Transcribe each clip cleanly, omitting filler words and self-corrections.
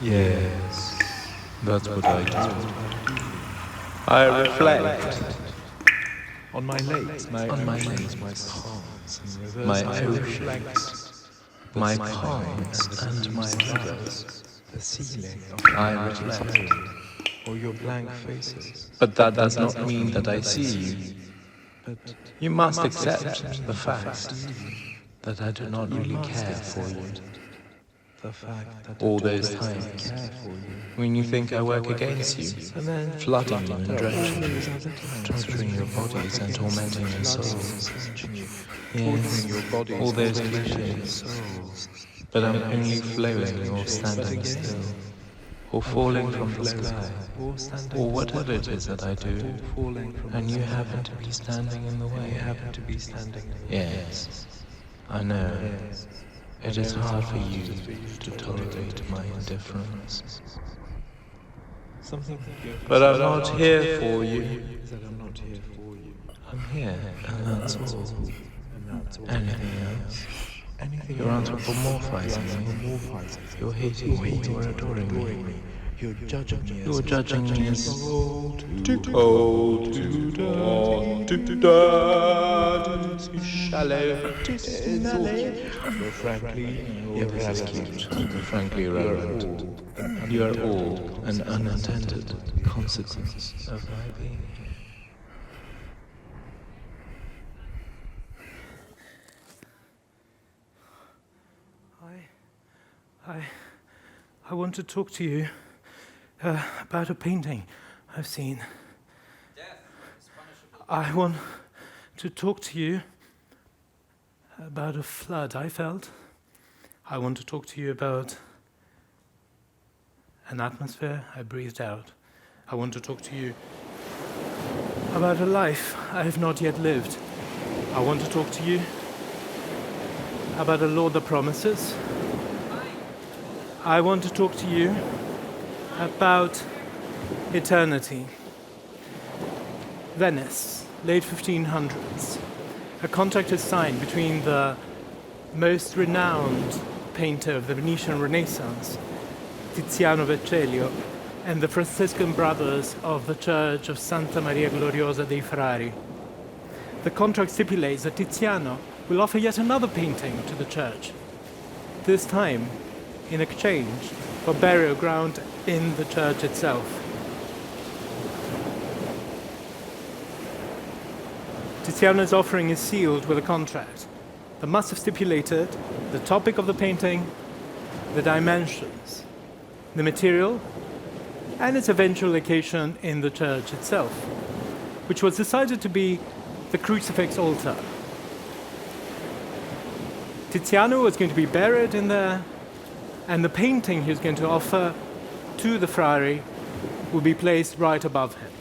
Yes, that's what I do. I reflect on my lakes, my ponds, my oceans, my ponds and my rivers, the ceiling. I reflect, or your blank faces. But that does not mean that I see you. But you must accept the fact that I do not really care for you. The fact that all those times when you think I work against you, and then flooding you and drenching you, torturing your bodies and tormenting your souls. Yes, all those cliches. But I'm only flowing or standing still, or falling from the sky, or whatever it is that I do, and you happen to be standing in the way. Yes, I know. It is hard for you to tolerate my indifference. But I'm not here for you. I'm here, and that's all. Anything else? You're anthropomorphizing me. You're hating me. You're adoring me. You're judging me as too old, too dark, too dirty, too shallow, too smelly. This is cute, but frankly irrelevant. You are all an unintended consequence of my being here. I want to talk to you about a painting I've seen. I want to talk to you about a flood I felt. I want to talk to you about an atmosphere I breathed out. I want to talk to you about a life I have not yet lived. I want to talk to you about a Lord that promises. I want to talk to you about eternity. Venice, late 1500s. A contract is signed between the most renowned painter of the Venetian Renaissance, Tiziano Vecellio, and the Franciscan brothers of the Church of Santa Maria Gloriosa dei Frari. The contract stipulates that Tiziano will offer yet another painting to the church, this time in exchange for burial ground in the church itself. Tiziano's offering is sealed with a contract that must have stipulated the topic of the painting, the dimensions, the material, and its eventual location in the church itself, which was decided to be the crucifix altar. Tiziano was going to be buried in there, and the painting he was going to offer to the Frari would be placed right above him.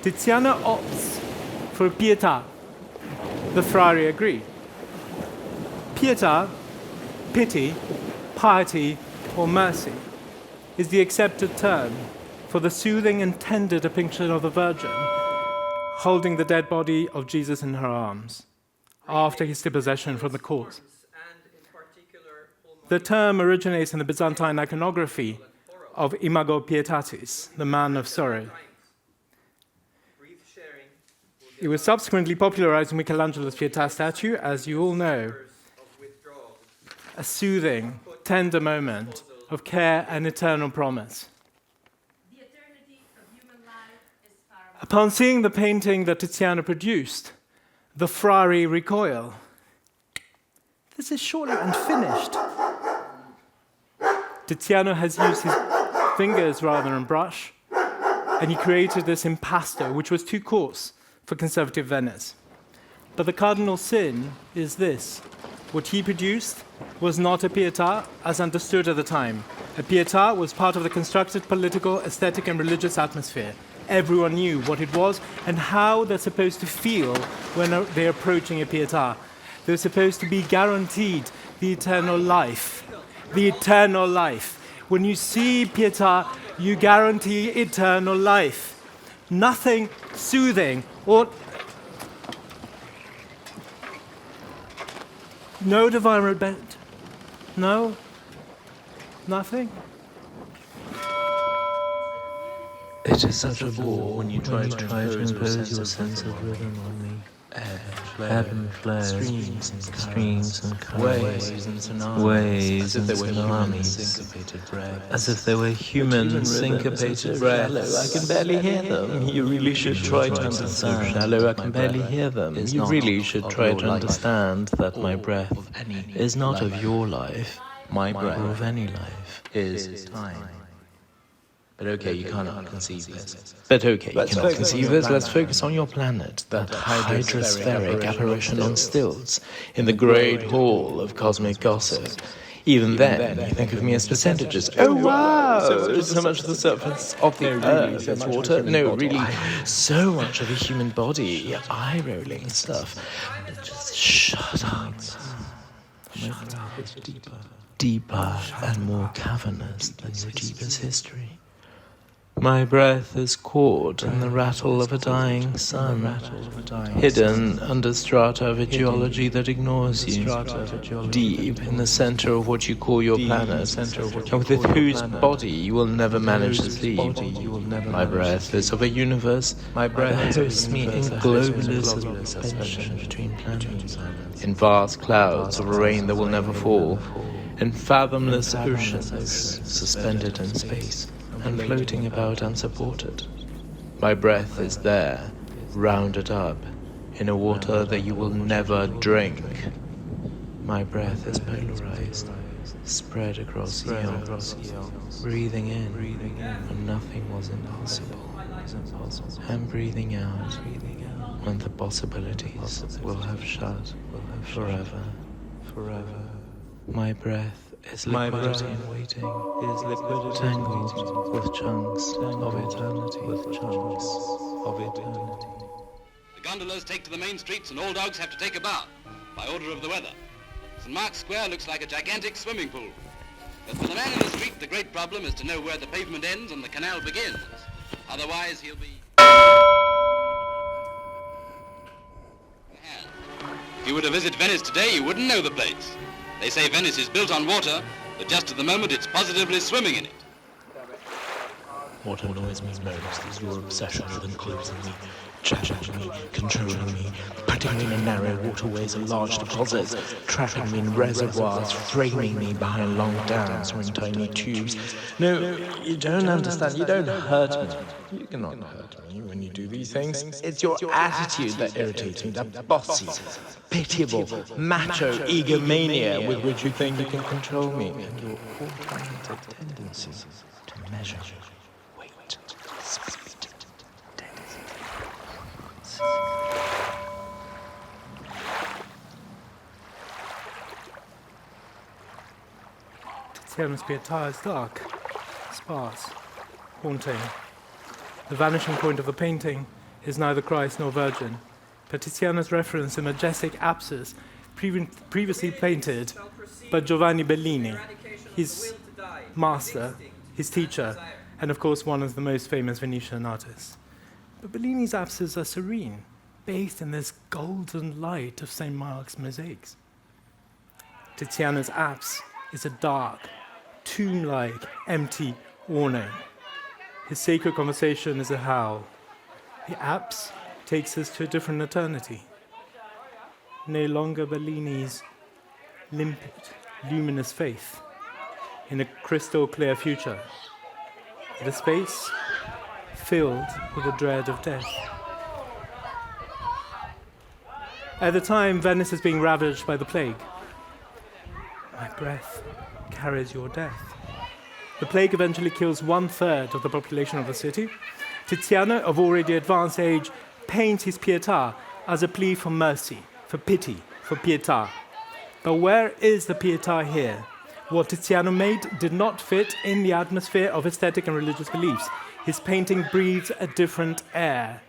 Tiziano opts for pietà. The Frari agree. Pietà, pity, piety, or mercy, is the accepted term for the soothing and tender depiction of the Virgin holding the dead body of Jesus in her arms after his dispossession from the corpse. The term originates in the Byzantine iconography of Imago Pietatis, the man of sorrow. It was subsequently popularized in Michelangelo's Pietà statue, as you all know, a soothing, tender moment of care and eternal promise. Upon seeing the painting that Tiziano produced, the Frari recoil. This is surely unfinished. Tiziano has used his fingers rather than brush, and he created this impasto, which was too coarse for conservative Venice. But the cardinal sin is this. What he produced was not a pietà as understood at the time. A pietà was part of the constructed political, aesthetic, and religious atmosphere. Everyone knew what it was and how they're supposed to feel when they're approaching a pietà. They're supposed to be guaranteed the eternal life. The eternal life. When you see pietà, you guarantee eternal life. Nothing soothing or no divine No? Nothing? It is such a bore when you try to impose your sense of rhythm on me. Ebb and flow, streams and currents, waves and tsunamis, as if they were human syncopated breaths. I can barely hear them. You really should try to understand. Shallow, I can barely hear them. You really should try to understand that my breath is not of your life, my breath, or of any life, is time. But okay, you cannot conceive this. Let's focus on your planet, that hydrospheric apparition on stilts, in the great hall of cosmic gossip. Even then, you think of me as percentages. Oh wow! So much of the surface of the earth is water. No, really, so much of a human body, eye-rolling stuff. Just shut up. Shut up. It's deeper and more cavernous than your deepest history. My breath is caught in the rattle of a dying sun, hidden under strata of a geology that ignores you, deep in the center of what you call your planet, and with whose body you will never manage to sleep. My breath is of a universe that hosts me in globalist suspension between planets, in vast clouds of rain that will never fall, in fathomless oceans suspended in space and floating about unsupported. My breath is there, rounded up, in a water that you will never drink. My breath is polarized, spread across eons, breathing in when nothing was impossible, and breathing out when the possibilities will have shut forever. My breath is liquidity in waiting, tangled with chunks of eternity. The gondolas take to the main streets and all dogs have to take a bath, by order of the weather. St. Mark's Square looks like a gigantic swimming pool. But for the man in the street, the great problem is to know where the pavement ends and the canal begins. Otherwise, he'll be... If you were to visit Venice today, you wouldn't know the place. They say Venice is built on water, but just at the moment it's positively swimming in it. What annoys me most is your obsession with enclosing me, challenging me, controlling me, putting me in narrow waterways of large deposits, trapping me in reservoirs, framing me behind long dams or in tiny tubes. No, you don't understand. You don't hurt me. You cannot hurt me when you do these things. It's your attitude that irritates me, that bossy, pitiable, macho egomania with which you think you can control me, and your automatic tendency to measure weight, speed, density. Titian's Pietà is dark, sparse, haunting. The vanishing point of the painting is neither Christ nor Virgin, but Titian's reference to majestic apses previously painted by Giovanni Bellini, his master, his teacher, and of course one of the most famous Venetian artists. But Bellini's apses are serene, bathed in this golden light of St. Mark's mosaics. Titian's apse is a dark, tomb-like, empty awning. His sacred conversation is a howl. The apse takes us to a different eternity. No longer Bellini's limpid, luminous faith in a crystal clear future, but a space filled with the dread of death. At the time, Venice is being ravaged by the plague. My breath carries your death. The plague eventually kills 1/3 of the population of the city. Tiziano, of already advanced age, paints his Pietà as a plea for mercy, for pity, for Pietà. But where is the Pietà here? What Tiziano made did not fit in the atmosphere of aesthetic and religious beliefs. His painting breathes a different air.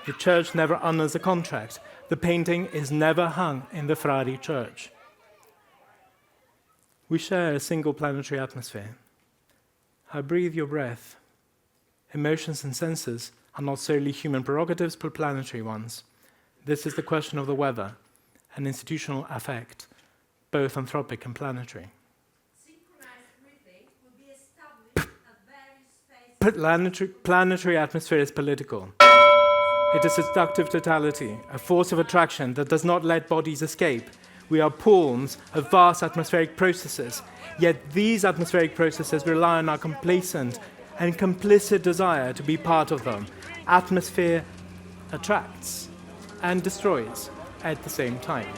The church never honors a contract. The painting is never hung in the Frari church. We share a single planetary atmosphere. I breathe your breath. Emotions and senses are not solely human prerogatives, but planetary ones. This is the question of the weather, an institutional affect, both anthropic and planetary. planetary atmosphere is political. It is a seductive totality, a force of attraction that does not let bodies escape. We are pawns of vast atmospheric processes, yet these atmospheric processes rely on our complacent and complicit desire to be part of them. Atmosphere attracts and destroys at the same time.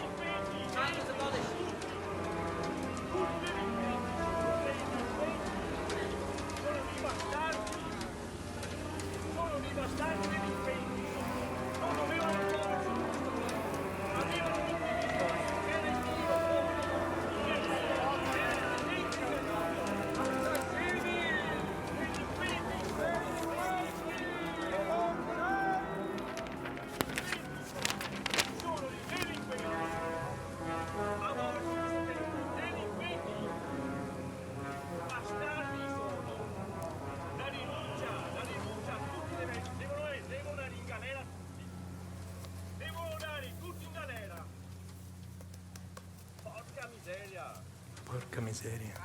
Porca miseria.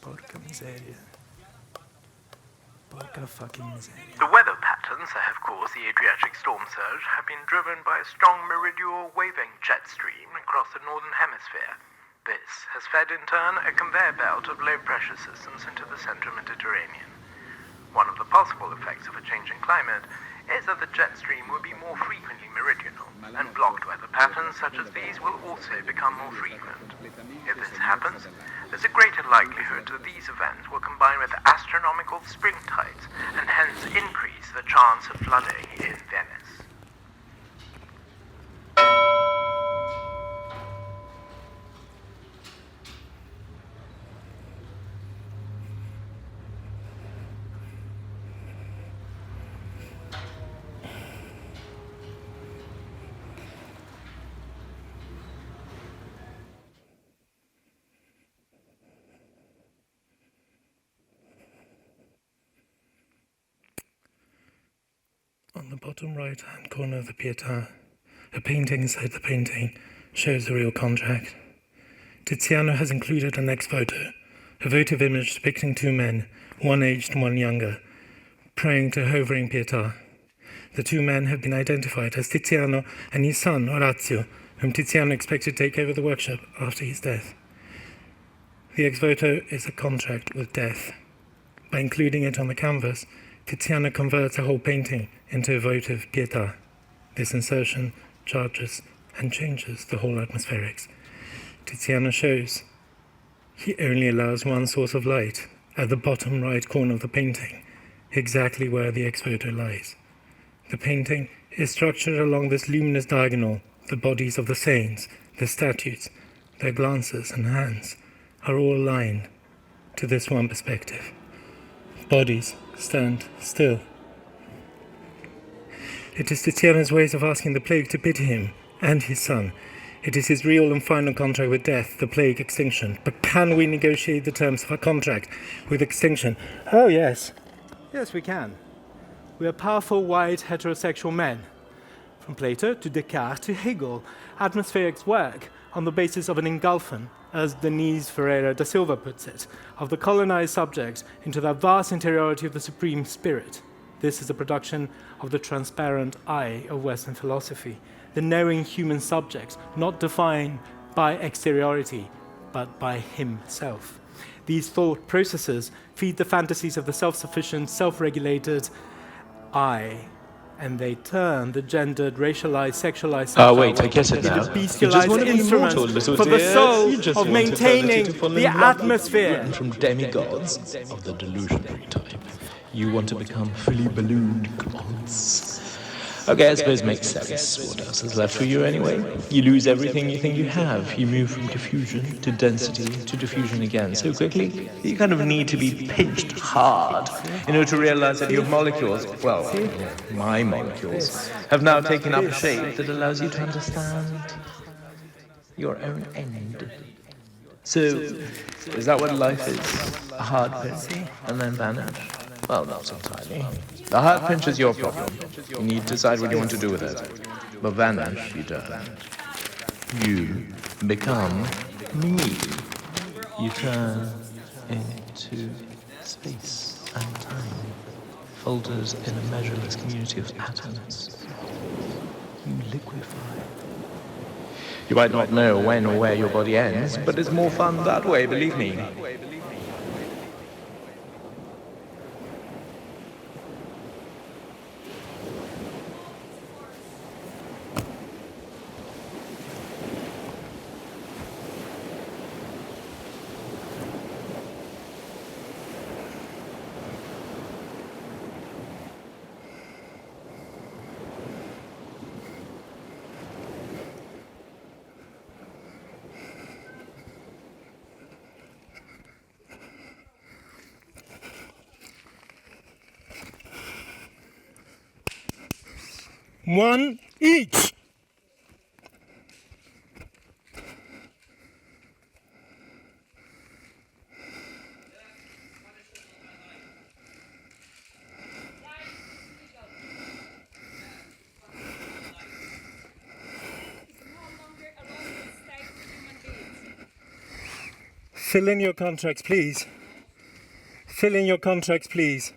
Porca miseria. Porca fucking miseria. The weather patterns that have caused the Adriatic storm surge have been driven by a strong meridional waving jet stream across the northern hemisphere. This has fed in turn a conveyor belt of low-pressure systems into the central Mediterranean. One of the possible effects of a changing climate is that the jet stream will be more frequently meridional, and blocked weather patterns such as these will also become more frequent. If this happens, there's a greater likelihood that these events will combine with astronomical spring tides and hence increase the chance of flooding in Venice. On the bottom right-hand corner of the Pietà, a painting inside the painting shows the real contract. Tiziano has included an ex-voto, a votive image depicting two men, one aged and one younger, praying to a hovering Pietà. The two men have been identified as Tiziano and his son, Orazio, whom Tiziano expected to take over the workshop after his death. The ex-voto is a contract with death. By including it on the canvas, Tiziano converts the whole painting into a votive Pietà. This insertion charges and changes the whole atmospherics. Tiziano shows he only allows one source of light at the bottom right corner of the painting, exactly where the ex-voto lies. The painting is structured along this luminous diagonal. The bodies of the saints, the statues, their glances and hands are all aligned to this one perspective. Bodies stand still. It is Tiziano's ways of asking the plague to pity him and his son. It is his real and final contract with death, the plague, extinction. But can we negotiate the terms of our contract with extinction? Oh, yes. Yes, we can. We are powerful, white, heterosexual men. From Plato to Descartes to Hegel, atmospherics work on the basis of an engulfing, as Denise Ferreira da Silva puts it, of the colonized subject into the vast interiority of the supreme spirit. This is a production of the transparent eye of Western philosophy, the knowing human subject, not defined by exteriority, but by himself. These thought processes feed the fantasies of the self-sufficient, self-regulated I, and they turn the gendered, racialized, sexualized wait, I get it now. into bestialized instruments for the soul of maintaining the atmosphere. From demigods of the delusionary type, you want to become fully ballooned gods. Okay, I suppose it makes sense. What else is left for you anyway? You lose everything you think you have. You move from diffusion to density to diffusion again so quickly that you kind of need to be pinched hard in order to realize that your molecules, well, my molecules, have now taken up a shape that allows you to understand your own end. So, is that what life is? A hard pinch and then vanish? Well, not entirely. The hard pinch is your problem. You need to decide what you want to do with it. But vanish, you don't. You become me. You turn into space and time, folders in a measureless community of atoms. You liquefy. You might not know when or where your body ends, but it's more fun that way, believe me. One each. Fill in your contracts, please. Fill in your contracts, please.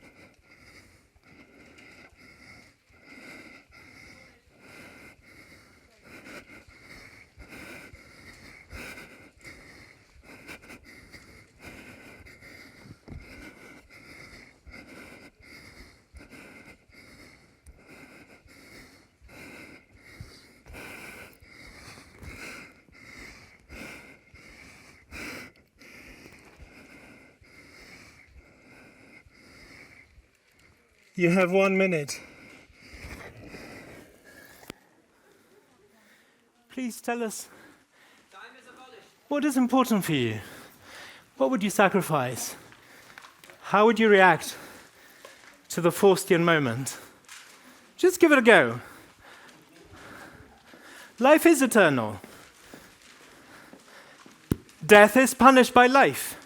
You have 1 minute. Please tell us what is important for you. What would you sacrifice? How would you react to the Faustian moment? Just give it a go. Life is eternal. Death is punished by life.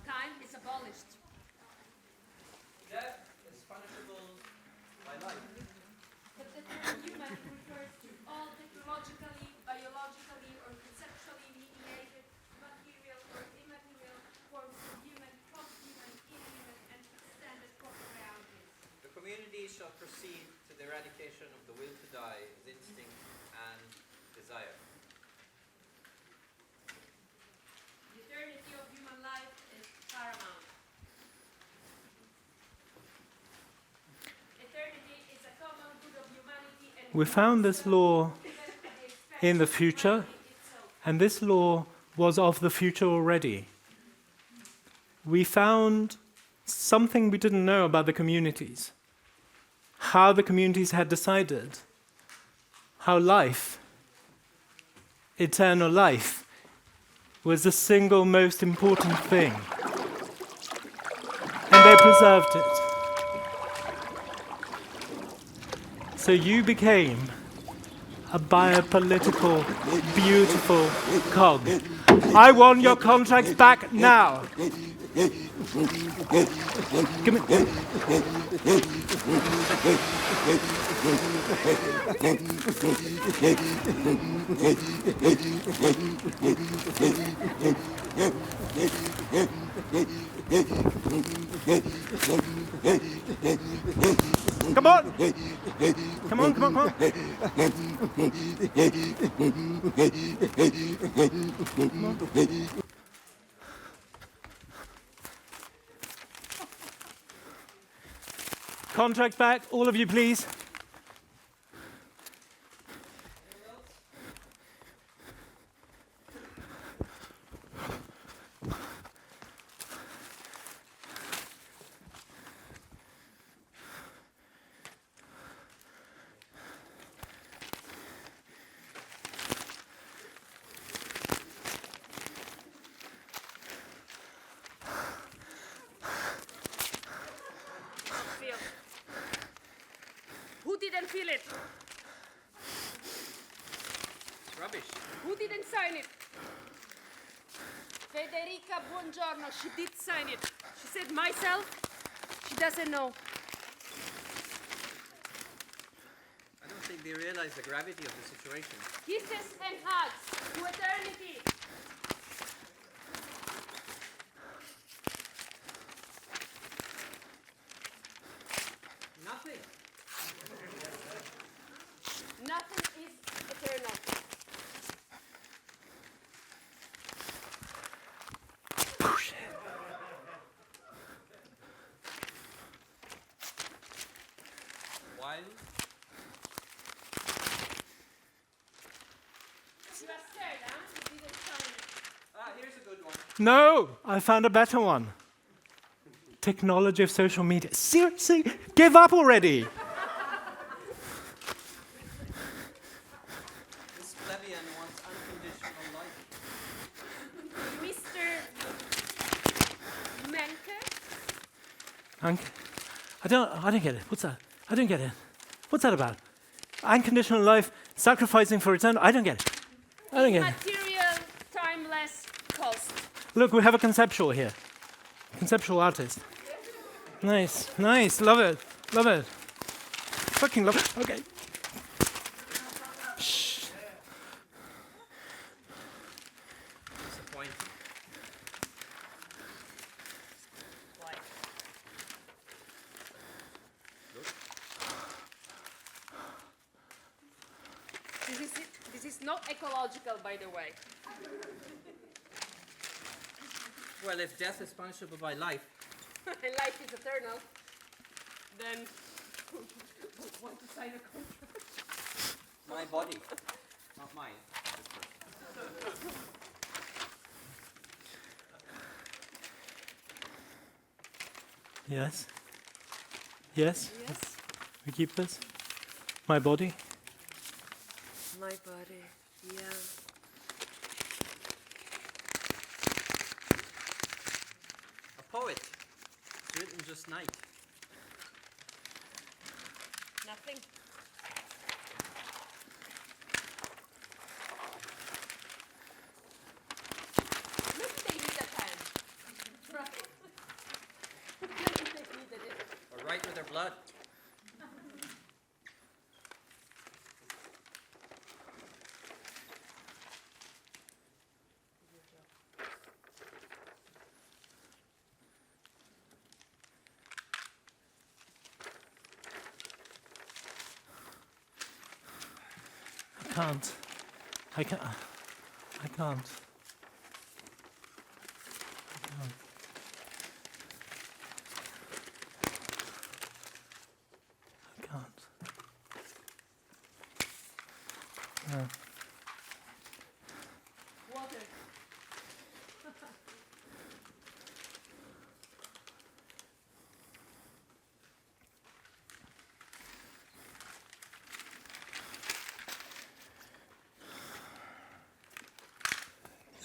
Time is abolished. Death is punishable by life. But the term human refers to all technologically, biologically, or conceptually mediated material or immaterial forms of human, post-human, inhuman, and extended corporate realities. The community shall proceed to the eradication of the will to die as instinct and desire. The eternity of human life is paramount. Eternity is a common good of humanity and We found this law in the future, and this law was of the future already. We found something we didn't know about the communities, how the communities had decided, how life, eternal life, was the single most important thing. And they preserved it. So you became a biopolitical, beautiful cog. I want your contracts back now. Give me. Come on! Come on, come on, come on! Contract back, all of you, please. Who didn't feel it? It's rubbish. Who didn't sign it? Federica Buongiorno, she did sign it. She said myself, she doesn't know. I don't think they realize the gravity of the situation. Kisses and hugs to eternity. silent. You are scared, huh? You didn't sign it. Ah, here's a good one. No, I found a better one. Technology of social media. Seriously, give up already. This plebeian wants unconditional life. Mr. Menke? I don't get it. What's that? I don't get it. What's that about? Unconditional life, sacrificing for its own. I don't get it. I don't get it. Material, timeless, cost. Look, we have a conceptual here. Conceptual artist. Nice, nice. Love it. Love it. Fucking love it. Okay. Shh. Disappointing. This is not ecological, by the way. Well, if death is punishable by life, And life is eternal. Then, want to sign a contract? my body, not mine. Yes. Yes. Yes, We keep this. My body. my body. Yeah. A poet. It's written just night. Nothing. Maybe they need a pen. Right? Maybe they needed it. Or write with their blood. I can't. I can't. I can't. No. Water.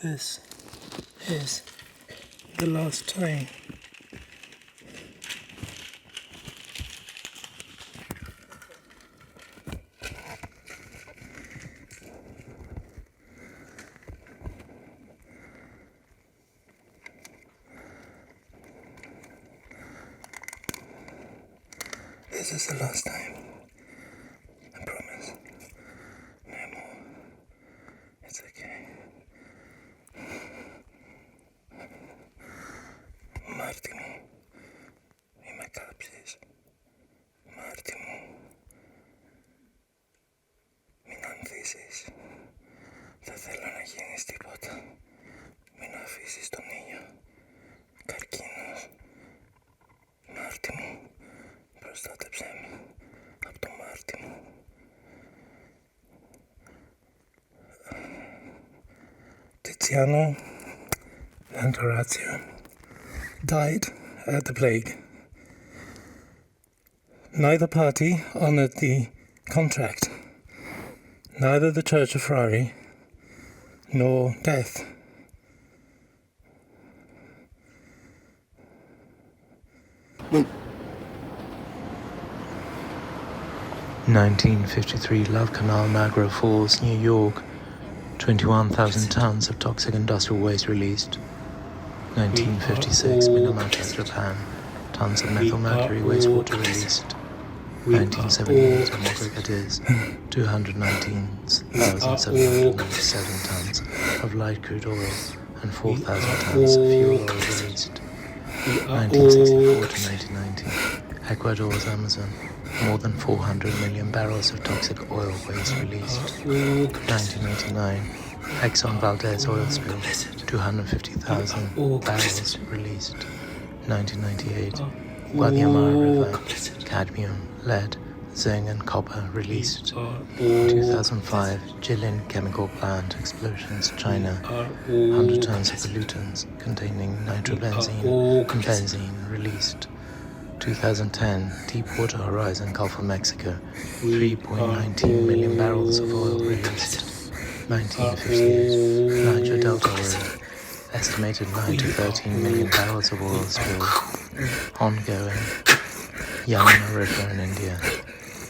This is the last time. This is the last time. I promise. No more. It's okay. Μάρτι μου, μη με κάψεις. Μάρτι μου, μην ανθίσεις. Δεν θέλω να γίνεις τίποτα. Μην αφήσεις τον ήλιο. Καρκίνος. Μάρτι μου, προστάτεψέ με από το Μάρτι μου. Titian and Horatio died at the plague. Neither party honoured the contract, neither the Church of Frari nor death. (1953) Love Canal, Niagara Falls, New York. 21,000 tons of toxic industrial waste released. 1956, Minamata, Japan. Tons of methyl mercury wastewater released. 1978, aggregate is 219,797 tons of light crude oil and 4,000 tons of fuel oil released. 1964 to 1990, Ecuador's Amazon. More than 400 million barrels of toxic oil waste released. 1989, Exxon Valdez oil spill, 250,000 barrels released. 1998, Guadiamar River, cadmium, lead, zinc and copper released. 2005, Jilin chemical plant explosions, China. 100 tons of pollutants containing nitrobenzene and benzene released. 2010, Deepwater Horizon, Gulf of Mexico. 3.19 million barrels of oil released. 1958, Niger Delta oil. Estimated 9 to 13 million barrels of oil spilled. Ongoing. Yamuna River in India.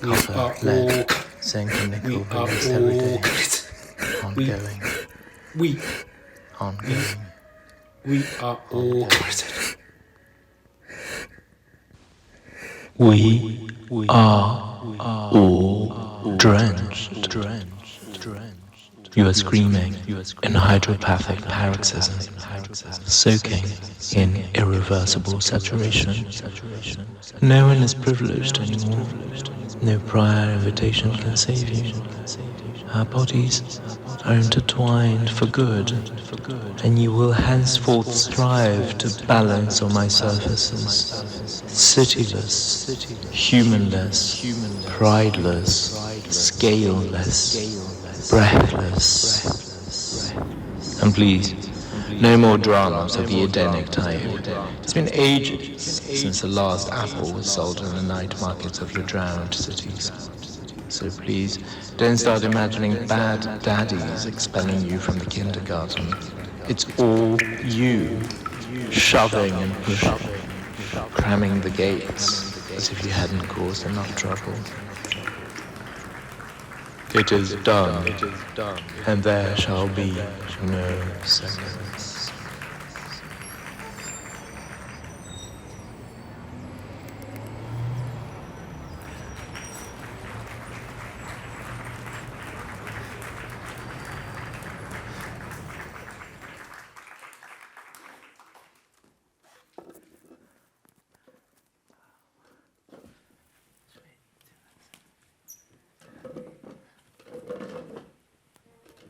Copper, lead, zinc and nickel released every day. Ongoing. Ongoing. We are all curated. We are all drenched. You are screaming in hydropathic paroxysm, soaking in irreversible saturation. No one is privileged anymore. No prior invitation can save you. Our bodies are intertwined for good, and you will henceforth strive to balance on my surfaces, cityless, humanless, prideless, scaleless, breathless. And please, no more dramas of the Edenic type. It's been ages since the last apple was sold in the night markets of your drowned cities. So please, don't start imagining bad daddies expelling you from the kindergarten. It's all you, shoving and pushing, cramming the gates as if you hadn't caused enough trouble. It is done, and there shall be no seconds.